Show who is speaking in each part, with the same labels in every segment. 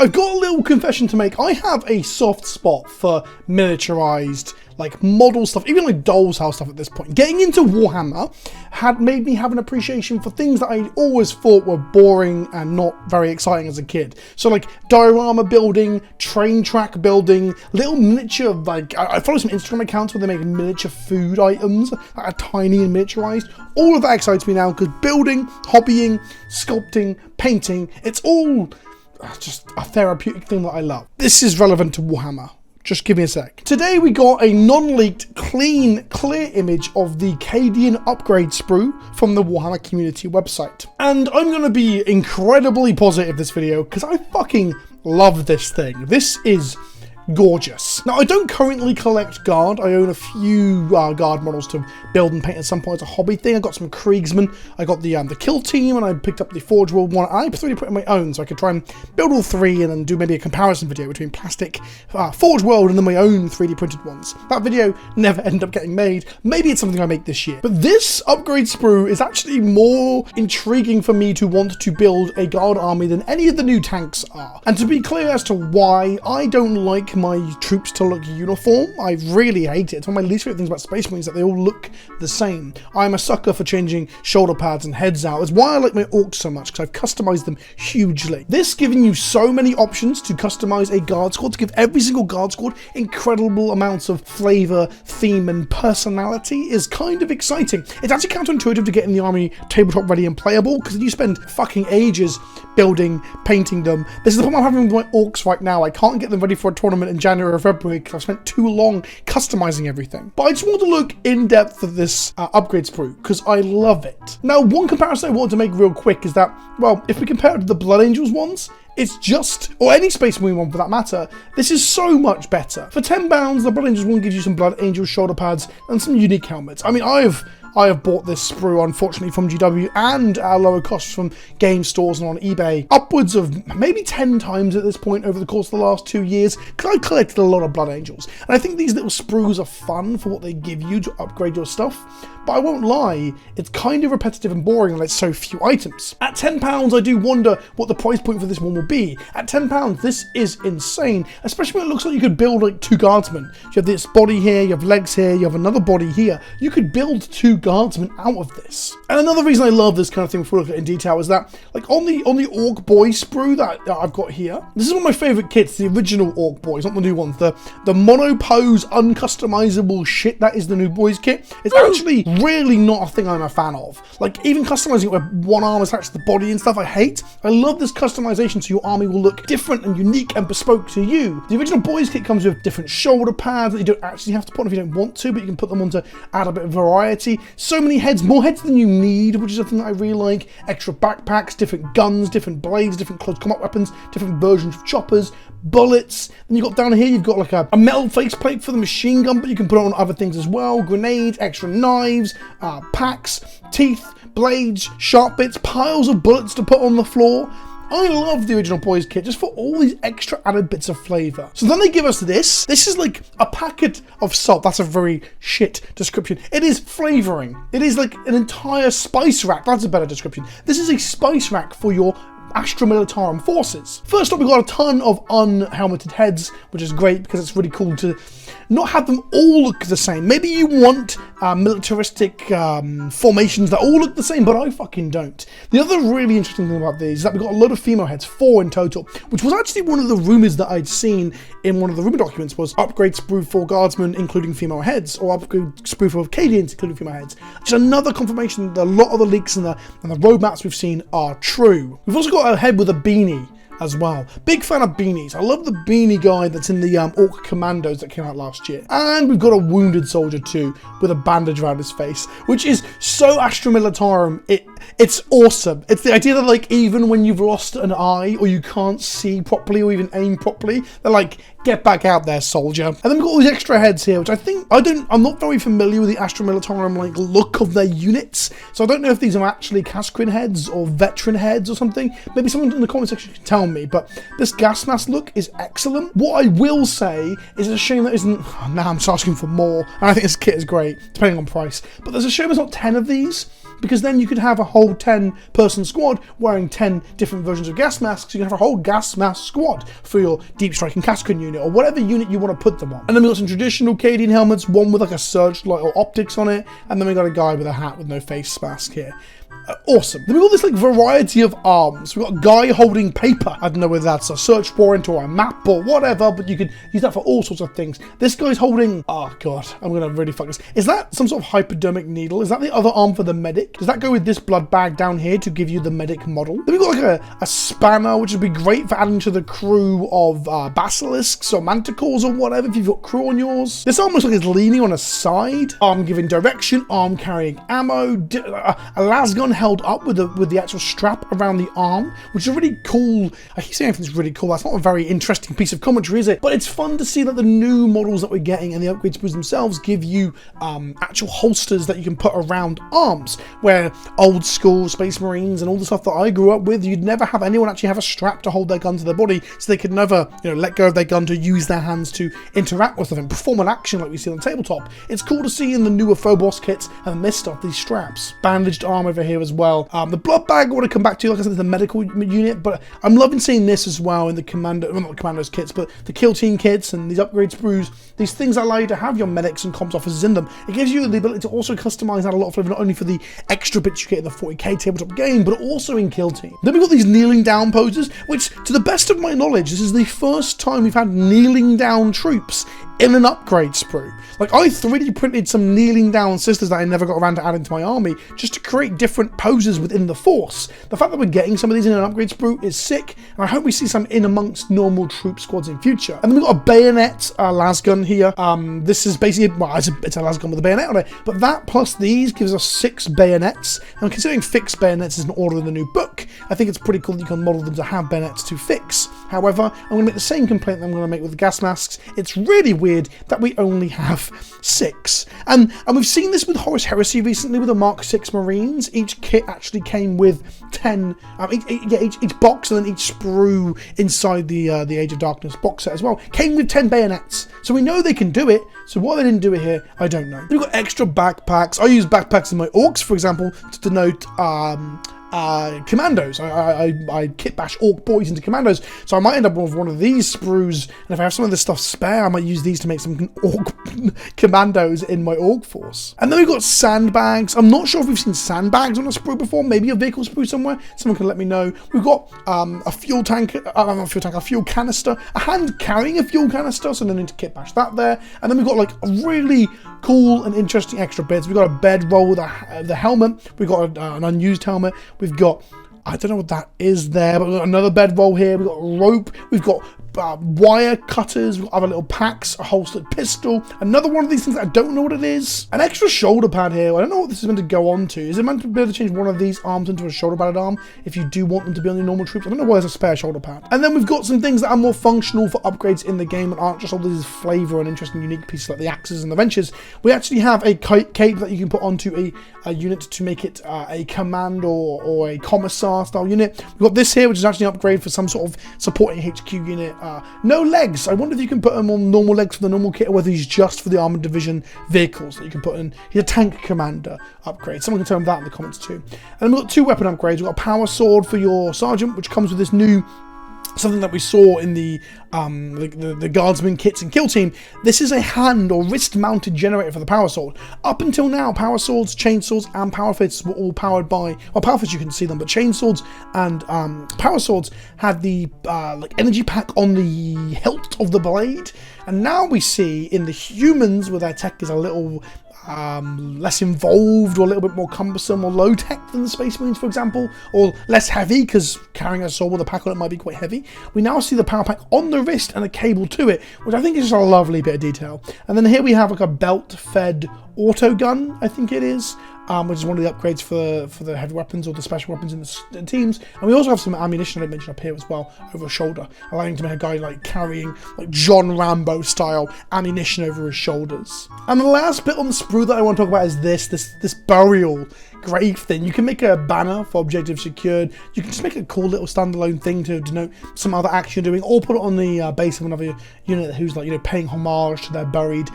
Speaker 1: I've got a little confession to make. I have a soft spot for miniaturized, like model stuff, even like Doll's House stuff at this point. Getting into Warhammer had made me have an appreciation for things that I always thought were boring and not very exciting as a kid. So like diorama building, train track building, little miniature, like I follow some Instagram accounts where they make miniature food items that are tiny and miniaturized. All of that excites me now because building, hobbying, sculpting, painting, it's all just a therapeutic thing that I love. This is relevant to Warhammer. Just give me a sec. Today we got a non-leaked, clean, clear image of the Cadian upgrade sprue from the Warhammer community website. And I'm going to be incredibly positive this video because I fucking love this thing. This is gorgeous. Now, I don't currently collect Guard. I own a few Guard models to build and paint at some point as a hobby thing. I got some Kriegsmen. I got the Kill Team, and I picked up the Forge World one. I 3D put in my own, so I could try and build all three and then do maybe a comparison video between plastic Forge World and then my own 3D printed ones. That video never ended up getting made. Maybe it's something I make this year. But this upgrade sprue is actually more intriguing for me to want to build a Guard army than any of the new tanks are. And to be clear as to why, I don't like my troops to look uniform. I really hate it. It's one of my least favorite things about Space Marines, that they all look the same. I'm a sucker for changing shoulder pads and heads out. It's why I like my orcs so much, because I've customized them hugely. This giving you so many options to customize a Guard squad, to give every single Guard squad incredible amounts of flavor, theme, and personality is kind of exciting. It's actually counterintuitive to getting the army tabletop ready and playable, because you spend fucking ages building, painting them. This is the problem I'm having with my orcs right now. I can't get them ready for a tournament in January or February because I've spent too long customizing everything. But I just want to look in depth at this upgrade sprue because I love it. Now, one comparison I wanted to make real quick is that, well, if we compare it to the Blood Angels ones, it's just, or any Space Marine one for that matter, this is so much better. For £10, the Blood Angels one gives you some Blood Angels shoulder pads and some unique helmets. I mean, I have bought this sprue, unfortunately, from GW and at lower costs from game stores and on eBay, upwards of maybe 10 times at this point over the course of the last 2 years, because I collected a lot of Blood Angels. And I think these little sprues are fun for what they give you to upgrade your stuff, but I won't lie, it's kind of repetitive and boring and it's so few items. At £10, I do wonder what the price point for this one will be. At £10, this is insane, especially when it looks like you could build like 2 guardsmen. You have this body here, you have legs here, you have another body here. You could build 2 guardsmen out of this. And another reason I love this kind of thing, if we look at it in detail, is that like on the Orc Boy sprue that I've got here, this is one of my favorite kits, the original Orc Boys, not the new ones, the monopose uncustomizable shit that is the new Boys kit. It's actually really not a thing I'm a fan of. Like even customizing it where one arm is attached to the body and stuff, I hate. I love this customization so your army will look different and unique and bespoke to you. The original Boys kit comes with different shoulder pads that you don't actually have to put on if you don't want to, but you can put them on to add a bit of variety. So many heads, more heads than you need, which is something that I really like. Extra backpacks, different guns, different blades, different close combat weapons, different versions of choppers, bullets. Then you've got down here, you've got like a metal faceplate for the machine gun, but you can put it on other things as well. Grenades, extra knives, packs, teeth, blades, sharp bits, piles of bullets to put on the floor. I love the original Boys kit just for all these extra added bits of flavour. So then they give us this. This is like a packet of salt. That's a very shit description. It is flavouring. It is like an entire spice rack. That's a better description. This is a spice rack for your Astra Militarum forces. First up, we've got a ton of unhelmeted heads, which is great because it's really cool to not have them all look the same. Maybe you want militaristic formations that all look the same, but I fucking don't. The other really interesting thing about these is that we've got a lot of female heads, 4 in total, which was actually one of the rumours that I'd seen in one of the rumour documents was upgrade sprue for guardsmen including female heads, or upgrade sprue for Cadians including female heads. Just another confirmation that a lot of the leaks and the roadmaps we've seen are true. We've also got a head with a beanie as well. Big fan of beanies. I love the beanie guy that's in the Orc Commandos that came out last year. And we've got a wounded soldier too, with a bandage around his face, which is so Astra Militarum. It's awesome. It's the idea that like even when you've lost an eye or you can't see properly or even aim properly, they're like, get back out there, soldier. And then we've got all these extra heads here, which I'm not very familiar with the Astra Militarum like look of their units. So I don't know if these are actually Casquin heads or veteran heads or something. Maybe someone in the comment section can tell me, but this gas mask look is excellent. What I will say is it's a shame that isn't, now I'm just asking for more, and I think this kit is great, depending on price, but there's a shame there's not 10 of these, because then you could have a whole 10-person squad wearing 10 different versions of gas masks. You can have a whole gas mask squad for your deep striking Cascon unit, or whatever unit you want to put them on. And then we got some traditional Cadian helmets, one with like a searchlight or optics on it, and then we got a guy with a hat with no face mask here. Awesome. Then we got this like variety of arms. We got a guy holding paper. I don't know whether that's a search warrant or a map or whatever, but you could use that for all sorts of things. This guy's holding, oh god, I'm gonna really fuck this. Is that some sort of hypodermic needle? Is that the other arm for the medic? Does that go with this blood bag down here to give you the medic model? Then we got like a spanner, which would be great for adding to the crew of basilisks or manticores or whatever if you've got crew on yours. This arm looks like it's leaning on a side. Arm giving direction, arm carrying ammo, a lasgun held up with the actual strap around the arm, which is really cool. I keep saying everything's really cool. That's not a very interesting piece of commentary, is it? But it's fun to see that the new models that we're getting and the upgrade sprues themselves give you actual holsters that you can put around arms, where old school Space Marines and all the stuff that I grew up with, you'd never have anyone actually have a strap to hold their gun to their body, so they could never, let go of their gun to use their hands to interact with them and perform an action like we see on the tabletop. It's cool to see in the newer Phobos kits and this stuff, these straps. Bandaged arm over here as well. The blood bag I want to come back to, like I said, the medical unit, but I'm loving seeing this as well in the commando, well, not the commandos kits, but the kill team kits and these upgrade sprues. These things allow you to have your medics and comms officers in them. It gives you the ability to also customize that a lot of flavor, not only for the extra bits you get in the 40k tabletop game, but also in kill team. Then we've got these kneeling down poses, which, to the best of my knowledge, this is the first time we've had kneeling down troops in an upgrade sprue. Like, I 3D printed some kneeling down sisters that I never got around to adding to my army, just to create different poses within the force. The fact that we're getting some of these in an upgrade sprue is sick, and I hope we see some in amongst normal troop squads in future. And then we've got a bayonet lasgun here. This is basically, well, it's a lasgun with a bayonet on it, but that plus these gives us 6 bayonets. And considering fixed bayonets is an order in the new book, I think it's pretty cool that you can model them to have bayonets to fix. However, I'm going to make the same complaint that I'm going to make with the gas masks. It's really weird that we only have 6. And we've seen this with Horus Heresy recently with the Mark 6 Marines. Each kit actually came with 10, each box and then each sprue inside the Age of Darkness box set as well came with 10 bayonets. So we know they can do it. So why they didn't do it here, I don't know. We've got extra backpacks. I use backpacks in my orcs, for example, to denote commandos. I kit bash orc boys into commandos, so I might end up with one of these sprues, and if I have some of this stuff spare, I might use these to make some orc commandos in my orc force. And then we've got sandbags. I'm not sure if we've seen sandbags on a sprue before, maybe a vehicle sprue somewhere. Someone can let me know. We've got a fuel tank, a fuel canister, a hand carrying a fuel canister, so no need to kit bash that there. And then we've got like a really cool and interesting extra bits. We've got a bedroll with the helmet. We've got an unused helmet. We've got, I don't know what that is there, but we've got another bedroll here. We've got rope. We've got wire cutters. We've got other little packs, a holstered pistol. Another one of these things that I don't know what it is. An extra shoulder pad here. I don't know what this is meant to go on to. Is it meant to be able to change one of these arms into a shoulder padded arm if you do want them to be on your normal troops? I don't know why there's a spare shoulder pad. And then we've got some things that are more functional for upgrades in the game and aren't just all these flavor and interesting unique pieces like the axes and the wrenches. We actually have a cape that you can put onto a unit to make it a command or a commissar style unit. We've got this here, which is actually an upgrade for some sort of supporting HQ unit. No legs. I wonder if you can put him on normal legs for the normal kit, or whether he's just for the armored division vehicles that you can put in. He's a tank commander upgrade. Someone can tell him that in the comments too. And then we've got 2 weapon upgrades. We've got a power sword for your sergeant, which comes with this new, something that we saw in the guardsman kits and kill team. This is a hand or wrist mounted generator for the power sword. Up until now, power swords, chainsaws and power fists were all powered by, well, power fists you can see them, but chainswords and power swords had the like energy pack on the hilt of the blade. And now we see in the humans where their tech is a little less involved or a little bit more cumbersome or low tech than the Space Marines, for example, or less heavy, because carrying a sword with a pack on it might be quite heavy. We now see the power pack on the wrist and a cable to it, which I think is just a lovely bit of detail. And then here we have like a belt fed auto gun, I think it is, which is one of the upgrades for the heavy weapons or the special weapons in the teams. And we also have some ammunition I mentioned up here as well, over a shoulder, allowing to make a guy like carrying like John Rambo style ammunition over his shoulders. And the last bit on the sprue that I want to talk about is this burial grave thing. You can make a banner for objective secured. You can just make a cool little standalone thing to denote some other action you're doing, or put it on the base of another unit who's like, paying homage to their buried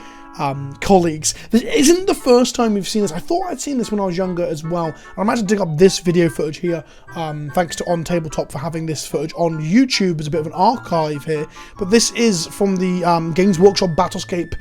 Speaker 1: colleagues. This isn't the first time we've seen this. I thought I'd seen this when I was younger as well. I might have to dig up this video footage here, thanks to On Tabletop for having this footage on YouTube as a bit of an archive here. But this is from the Games Workshop Battlescape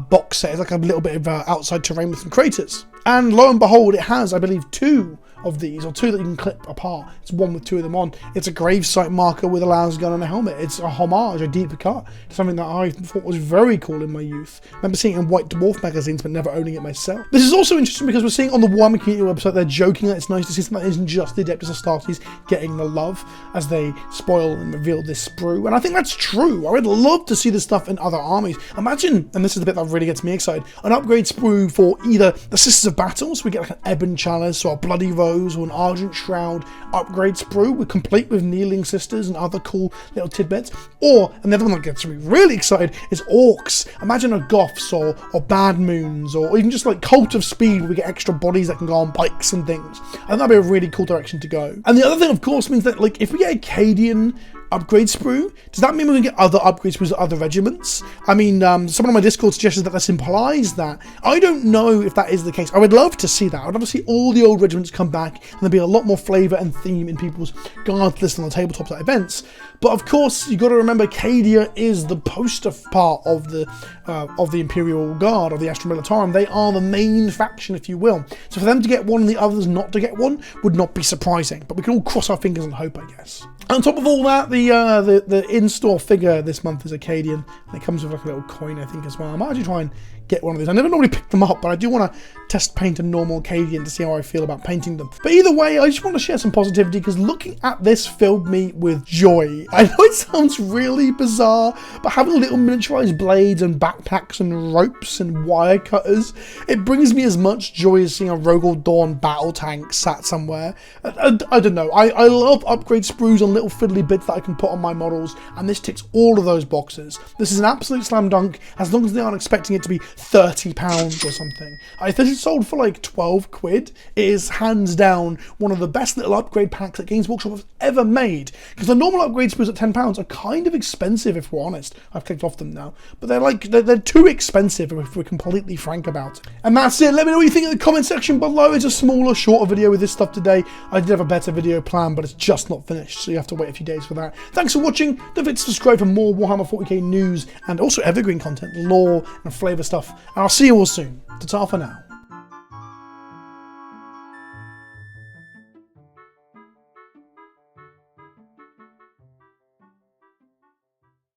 Speaker 1: box set. It's like a little bit of outside terrain with some craters. And lo and behold, it has, I believe, 2 of these, or 2 that you can clip apart. It's one with 2 of them on. It's a gravesite marker with a lasgun and a helmet. It's a homage, a deep cut to something that I thought was very cool in my youth. I remember seeing it in White Dwarf magazines, but never owning it myself. This is also interesting because we're seeing on the Warhammer community website, they're joking that it's nice to see something that isn't just the Adeptus Astartes getting the love as they spoil and reveal this sprue. And I think that's true. I would love to see this stuff in other armies. Imagine, and this is the bit that really gets me excited, an upgrade sprue for either the Sisters of Battle, so we get like an Ebon Chalice or a Bloody Rose, or an Argent Shroud upgrade sprue, we're complete with Kneeling Sisters and other cool little tidbits. Or, and the other one that gets me really excited is Orcs. Imagine a Goths or Bad Moons, or even just like Cult of Speed, where we get extra bodies that can go on bikes and things. I think that'd be a really cool direction to go. And the other thing, of course, means that like if we get a Cadian upgrade sprue, does that mean we're going to get other upgrade sprues at other regiments? I mean, someone on my Discord suggested that this implies that. I don't know if that is the case. I would love to see that. I would love to see all the old regiments come back and there'd be a lot more flavour and theme in people's guard list on the tabletops at events. But of course, you got to remember, Cadia is the poster part of the Imperial Guard, of the Astra Militarum. They are the main faction, if you will. So for them to get one and the others not to get one would not be surprising. But we can all cross our fingers and hope, I guess. On top of all that, the in-store figure this month is a Cadian, and it comes with like a little coin, I think, as well. I might actually try and get one of these. I never normally pick them up, but I do want to test paint a normal Cadian to see how I feel about painting them. But either way, I just want to share some positivity, because looking at this filled me with joy. I know it sounds really bizarre, but having little miniaturized blades and backpacks and ropes and wire cutters, it brings me as much joy as seeing a Rogel Dawn battle tank sat somewhere. I don't know. I love upgrade sprues on little fiddly bits that I can put on my models, and this ticks all of those boxes. This is an absolute slam dunk, as long as they aren't expecting it to be £30 or something. If this is sold for like 12 quid, it is hands down one of the best little upgrade packs that Games Workshop has ever made. Because the normal upgrade sprues at £10 are kind of expensive, if we're honest. I've clicked off them now, but they're too expensive if we're completely frank about it. And that's it. Let me know what you think in the comment section below. It's a smaller, shorter video with this stuff today. I did have a better video planned, but it's just not finished, so you have to wait a few days for that. Thanks for watching. Don't forget to subscribe for more Warhammer 40k news and also evergreen content, lore and flavour stuff. And I'll see you all soon. Ta-ta for now.